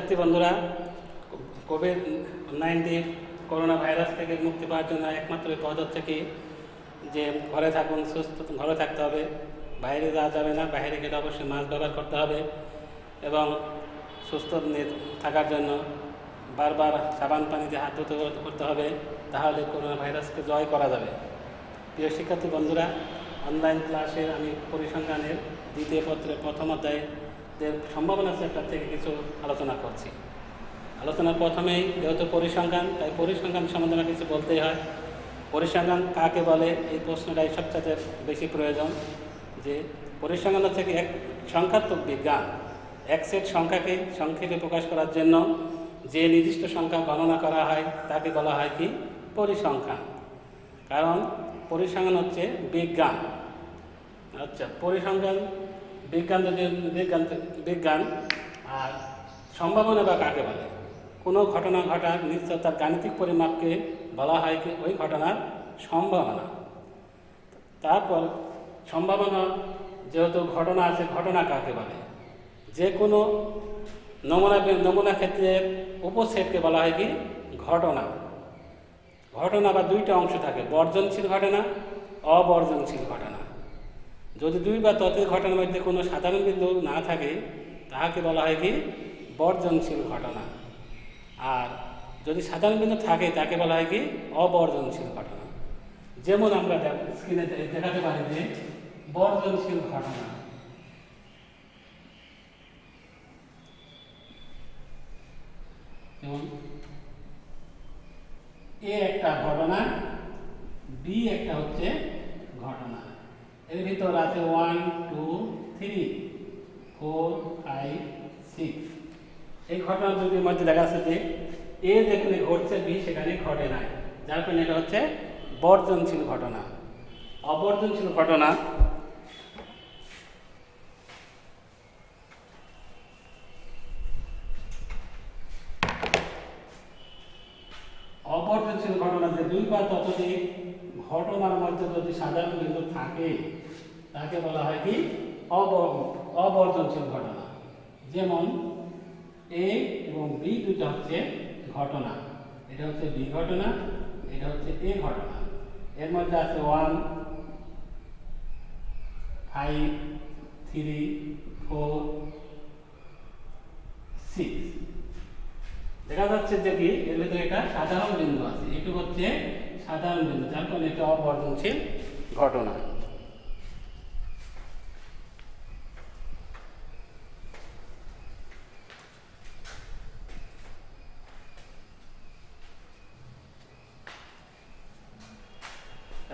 শিক্ষার্থী বন্ধুরা, COVID-19 corona virus থেকে মুক্তি পাওয়ার জন্য একমাত্র পথ হচ্ছে কি যে ঘরে থাকুন, সুস্থ ঘরে থাকতে হবে, বাইরে যাওয়া যাবে না, বাইরে গেলে অবশ্যই মাস্ক ব্যবহার করতে হবে এবং সুস্থ থাকার জন্য বারবার সাবান পানিতে হাত ধুতে করতে হবে, তাহলে করোনা ভাইরাসকে জয় করা যাবে। প্রিয় শিক্ষার্থী বন্ধুরা, অনলাইন ক্লাসে আমি পরিসংখ্যানের দ্বিতীয় পত্রের প্রথম অধ্যায়ের সম্ভাবনা চ্যাপ্টার থেকে কিছু আলোচনা করছি। আলোচনার প্রথমেই যেহেতু পরিসংখ্যান, তাই পরিসংখ্যান সম্বন্ধে কিছু বলতেই হয়। পরিসংখ্যান কাকে বলে, এই প্রশ্নটাই সবচেয়ে বেশি প্রয়োজন। যে পরিসংখ্যান হচ্ছে কি এক সংখ্যাত্মক বিজ্ঞান। এক সেট সংখ্যাকে সংক্ষেপে প্রকাশ করার জন্য যে নির্দিষ্ট সংখ্যা গণনা করা হয় তাকে বলা হয় কি পরিসংখ্যান। কারণ পরিসংখ্যান হচ্ছে বিজ্ঞান। আচ্ছা, পরিসংখ্যান বিজ্ঞান আর সম্ভাবনা বা কাকে বলে? কোনো ঘটনা ঘটার নিশ্চয়তার গাণিতিক পরিমাপকে বলা হয় কি ওই ঘটনার সম্ভাবনা। তারপর সম্ভাবনা যেহেতু ঘটনা আছে, ঘটনা কাকে বলে? যে কোনো নমুনা ক্ষেত্রের উপসেটকে বলা হয় কি ঘটনা। ঘটনা বা দুইটা অংশ থাকে, বর্জনশীল ঘটনা, অবর্জনশীল ঘটনা। যদি দুই বা ততোধিক ঘটনার মধ্যে কোনো সাধারণ বিন্দু না থাকে তাহাকে বলা হয় কি বর্জনশীল ঘটনা। আর যদি সাধারণ বিন্দু থাকে তাকে বলা হয় কি অবর্জনশীল ঘটনা। যেমন আমরা স্ক্রিনে দেখাতে পারি যে বর্জনশীল ঘটনা, যেমন এ একটা ঘটনা, বি একটা হচ্ছে ঘটনা। এর ভিতর আছে 1 2 3 4 5 6। এই ঘটনার দুটির মধ্যে দেখা যাচ্ছে যে এ যেখানে ঘটছে বি সেখানে ঘটে নাই, যার কারণে এটা হচ্ছে বর্জনশীল ঘটনা। অবর্জনশীল ঘটনা যে দুই বা ততোধিক ঘটনার মধ্যে যদি সাধারণ বিন্দু থাকে তাকে বলা হয় কি অবর্জনশীল ঘটনা। যেমন এ এবং বি দুটো হচ্ছে ঘটনা, এটা হচ্ছে বি ঘটনা, এটা হচ্ছে এ ঘটনা। এর মধ্যে আছে 1 5 3 4 6। দেখা যাচ্ছে যে কি এর ভিতরে একটা সাধারণ বিন্দু আছে, এটুকু হচ্ছে সাধারণ বিন্দু, যার কারণে এটা অবর্জনশীল ঘটনা।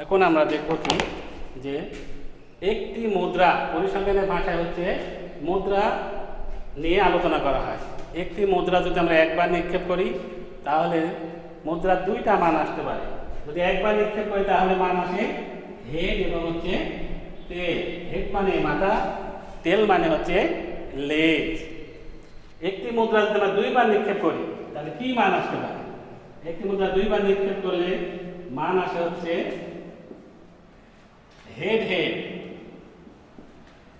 এখন আমরা দেখব কি যে একটি মুদ্রা, পরিসংখ্যানের ভাষায় হচ্ছে মুদ্রা নিয়ে আলোচনা করা হয়। একটি মুদ্রা যদি আমরা একবার নিক্ষেপ করি তাহলে মুদ্রার দুইটা মান আসতে পারে। যদি একবার নিক্ষেপ করি তাহলে মান আসে হেড এবং হচ্ছে টেল। হেড মানে মাথা, টেল মানে হচ্ছে লেজ। একটি মুদ্রা যদি আমরা দুইবার নিক্ষেপ করি তাহলে কি মান আসতে পারে? একটি মুদ্রা দুইবার নিক্ষেপ করলে মান আসে হচ্ছে হেড হেড।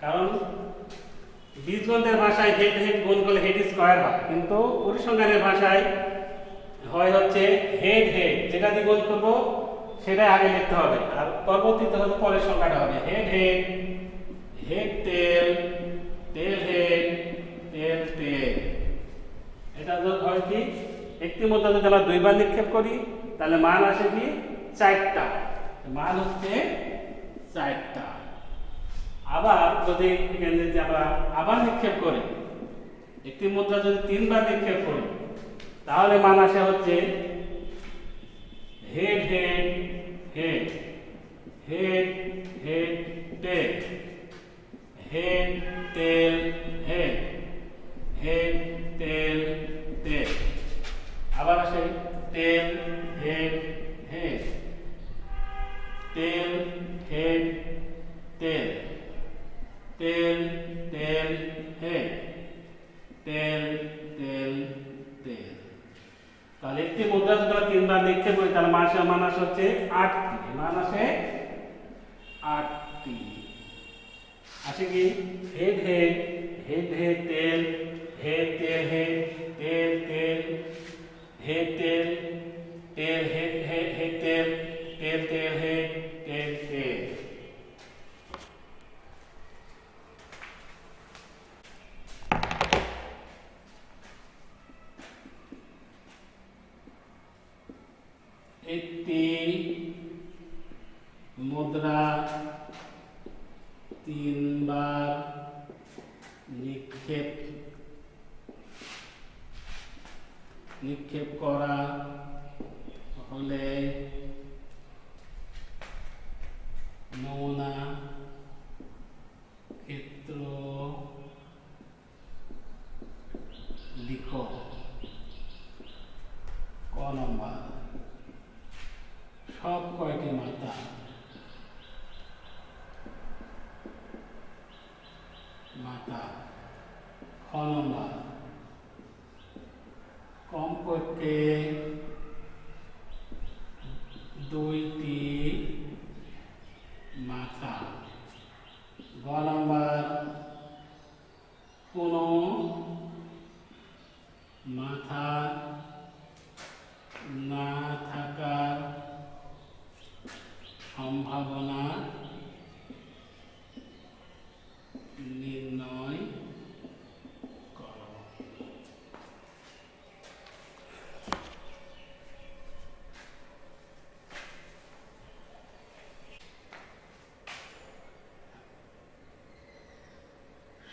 কারণ বীজগণিতের ভাষায় হেড হেড গুণ করলে হেড স্কয়ার হয়, কিন্তু পরিসংখ্যানের ভাষায় হয় হচ্ছে হেড হেড। যেটা দিয়ে গুণ করবো সেটাই আগে লিখতে হবে, আর পরবর্তীতে হচ্ছে পরের সংখ্যাটা হবে head head, head tail, tail head, tail tail. এটা হয় কি একটি মুদ্রা যদি আমরা দুইবার নিক্ষেপ করি তাহলে মান আসে কি 4টা, মান হচ্ছে 4টা। আবার যদি এখানে যে আমরা আবার নিক্ষেপ করি, একটি মুদ্রা যদি 3বার নিক্ষেপ করি তাহলে মান আসে হচ্ছে head head head, head head tail, head tail head, head tail tail. আবার আসে tail head head, tail head tail, tail tail head, tail tail tail. তাহলে একটি মুদ্রা যদি আমরা 3বার নিক্ষেপ করি তাহলে মান আসে হচ্ছে 8টি, মান আসে 8টি। আসে কি head head, head head tail, head tail head তেল তেল হে তেল তেল হে হে হে তেল তেল তেল হে তেল তেল। একটি মুদ্রা তিনবার নিক্ষেপ করা হলে নমুনা ক্ষেত্র লিখো। ক নম্বর, সব কয়টি মাথা? খ নম্বর, কমপক্ষে দুইটি মাথা। গ নম্বর, কোনো মাথা না থাকার সম্ভাবনা নির্ণয় করো।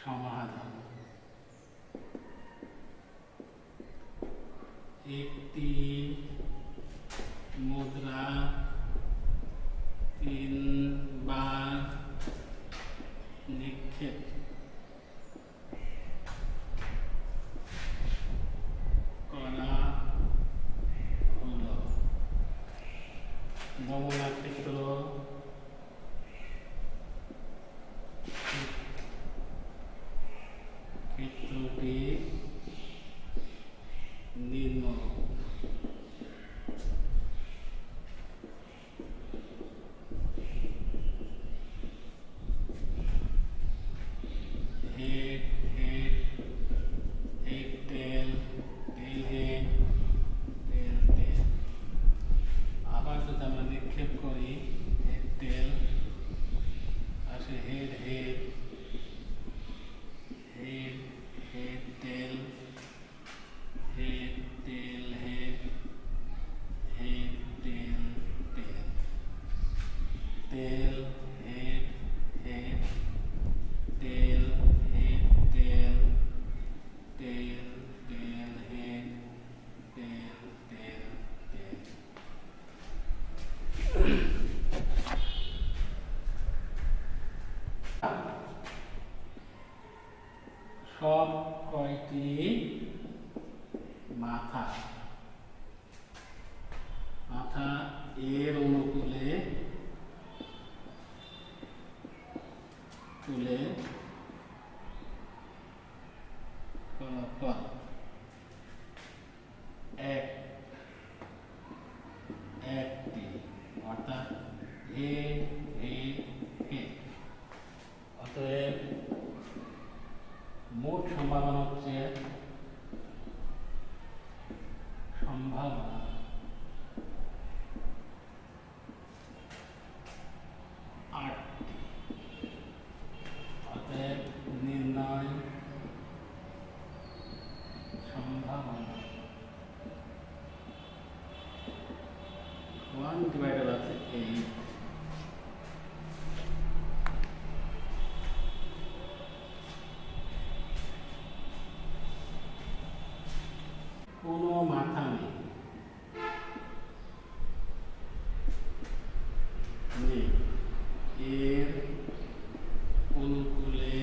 সমাধান, একটি মুদ্রা তিনবার নিক্ষেপ করা হলো। নমুনা ক্ষেত্র ক্ষেত্রটি নির্ণয়। Head head head tail tail head tail tail. আবার যদি আমরা নিক্ষেপ করি, হেড টেল আসে head head head head tail head tail head head tail tail tail head head tail head tail tail tail head tail tail tail. সব কয়টি মাথা? মাথা এর অনুকূলে তুলে একটি, অর্থাৎ হেড হেড হেড। অতএব মোট সম্ভাবনা হচ্ছে সম্ভাবনা আটটি। অতএব নির্ণয় সম্ভাবনা 1/8। কোনো মাথা নেই, এর অনুকূলে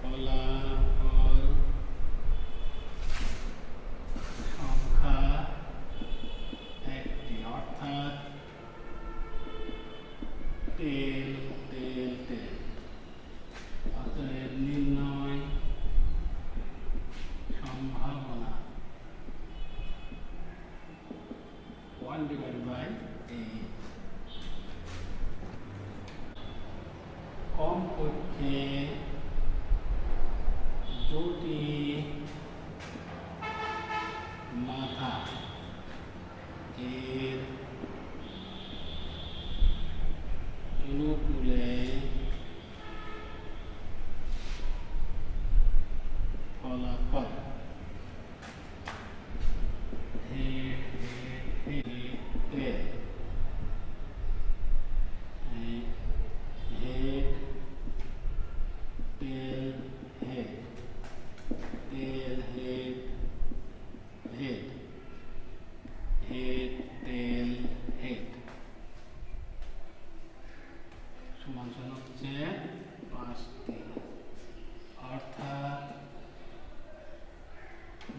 ফলাফল সংখ্যা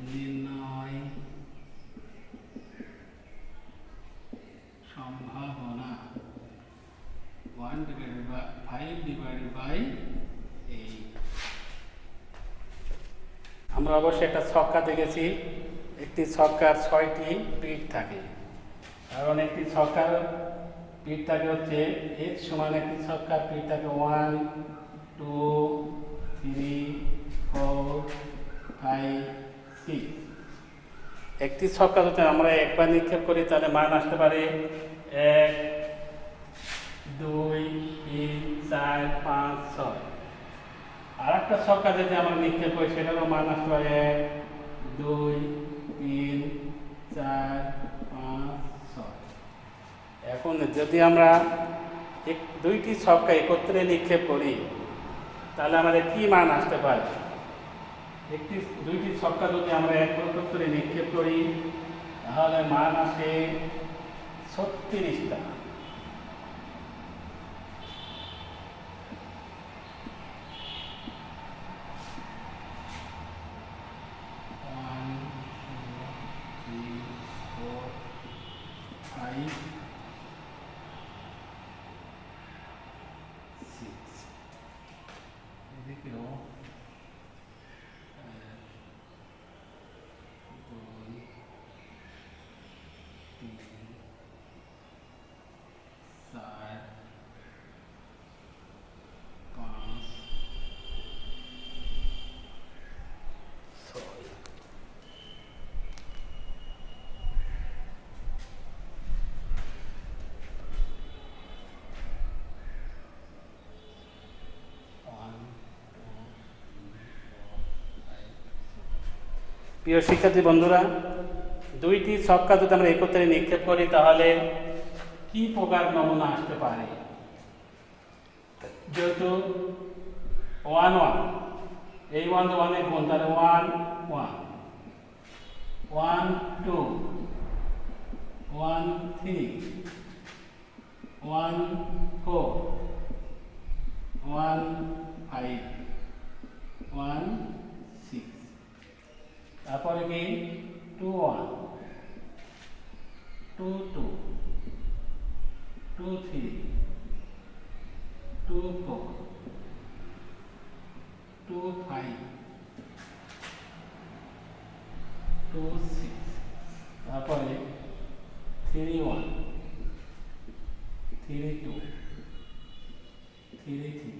নির্ণয় সম্ভাবনা 1/5/8। আমরা অবশ্যই একটা ছক্কা দেখেছি, একটি ছক্কার 6টি পিঠ থাকে, কারণ একটি ছক্কার পিঠ থাকে হচ্ছে h সমান একটি ছক্কার পিঠ থাকে 1 2 3 4 5 6। একটি ছক্কা যদি আমরা একবার নিক্ষেপ করি তাহলে মান আসতে পারে 1 2 3 4 5 6। আর একটা ছক্কা যদি আমরা নিক্ষেপ করি সেটারও মান আসতে পারে 1 2 3 4 5 6। এখন যদি আমরা দুইটি ছক্কা একত্রে নিক্ষেপ করি তাহলে আমাদের কি মান আসতে পারে? দুইটি ছক্কা যদি আমরা একত্রে নিক্ষেপ করি তাহলে মান আসে 36টা। প্রিয় শিক্ষার্থী বন্ধুরা, দুইটি ছক্কা যদি আমরা একত্রে নিক্ষেপ করি তাহলে কি প্রকার নমুনা আসতে পারে? যেহেতু 1 1, এই 1 1 এর গুণ, তাহলে 1 1 1 2 1 3 1 4 1 5 1 6। তারপরে কি 2 1 2 2 2 3 2 4 2 5 2 6। তারপরে 3 1 3 2 3 3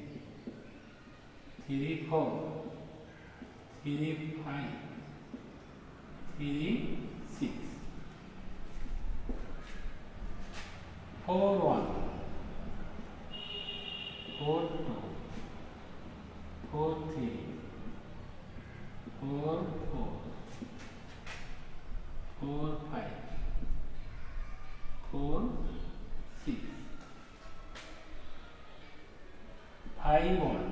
3 4 3 5 3 6 4 1 4 2 4 3 4 4 4 5 4 6 5 1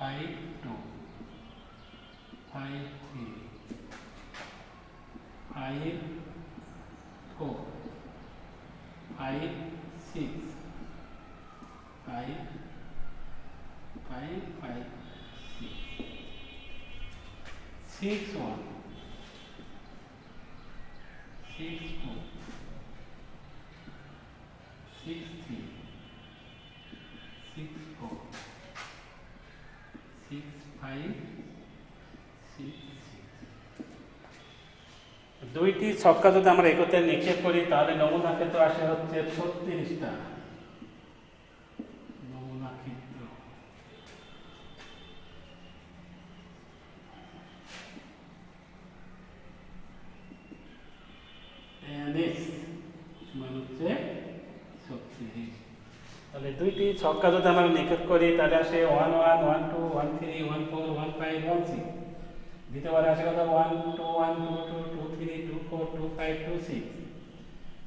5 2 5 3 5 4 5 6 5 5 5 6 6 1 6 2 6 3 6 4 6 5 6 6। দুইটি ছক্কা যদি আমরা একত্রে নিক্ষেপ করি তাহলে নমুনা ক্ষেত্র আসে হচ্ছে 36টা। নমুনা ক্ষেত্র হচ্ছে 36। তাহলে দুইটি ছক্কা যদি আমরা নিক্ষেপ করি তাহলে আসে 1 1 1 2 1 3 1 4 1 5 1 6। দ্বিতীয়বারে আসে কত 1 2 1 2 2 2 3 2 4 2 5 2 6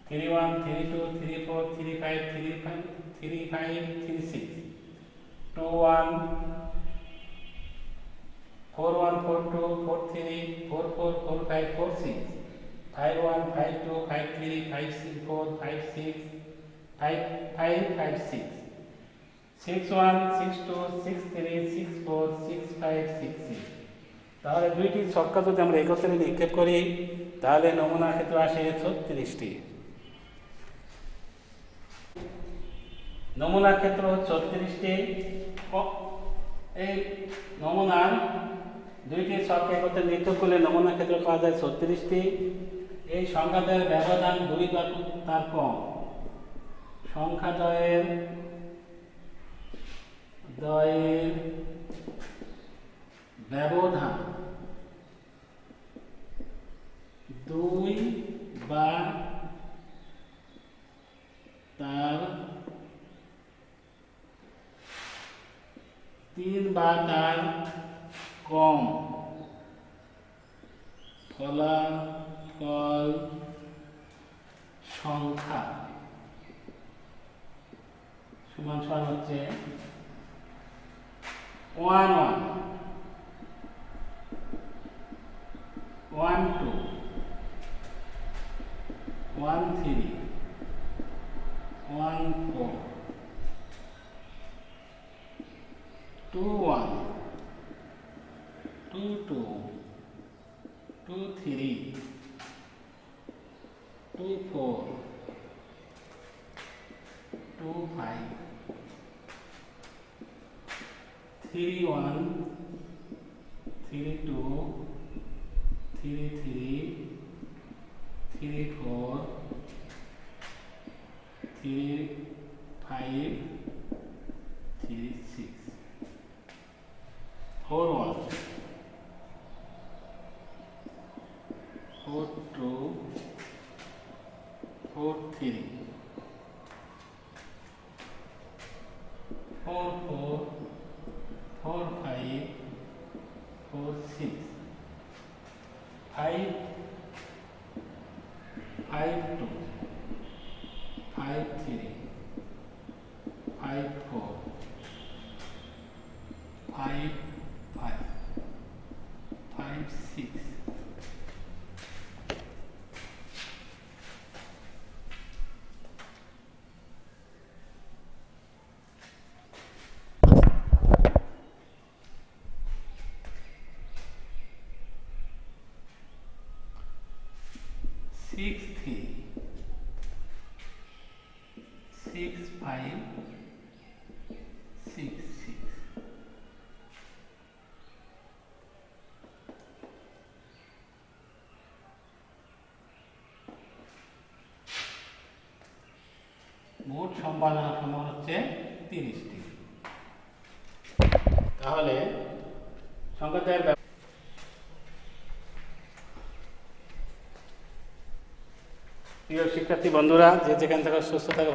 3 1 3 2 3 4 3 5 3 5 3 5 3 6 2 1 4 1 4 2 4 3 4 4 4 5 4 6 5 1 5 2 5 3 5 6 4 5 6 5 5 5 6 6 1 6 2 6 3 6 4 6 5 6 6 তাহলে দুইটি ছক্কা যদি আমরা একত্রে নিক্ষেপ করি তাহলে নমুনা ক্ষেত্র আসে 36টি। নমুনা ক্ষেত্র 36টি। এই নমুনার দুইটি ছক্কা একত্রে নিক্ষেপ করলে নমুনা ক্ষেত্র পাওয়া যায় 36টি। এই সংখ্যাদের ব্যবধান 2 বা তার কম। সংখ্যাদ্বয়ের ব্যবধান 2 বা তার 3 বা তার কম ফলাফল সংখ্যা সমান সমান হচ্ছে 1 1 1 2 1 3 1 4 2 1 2 2 2 3 2 4 2 5 3 1 3 2 3 3 3 4 3 5 3 6 4 1 4 2 4 3 4 4 4 5 4 6 5 5 2 5 3 5 4 5 5 5 6 6 3 6 5 6 6 মোট সম্পাদনা সমান হচ্ছে 30টি। তাহলে সংখ্যাদের প্রিয় শিক্ষার্থী বন্ধুরা, যে যেখান থেকে সুস্থ থাকবে।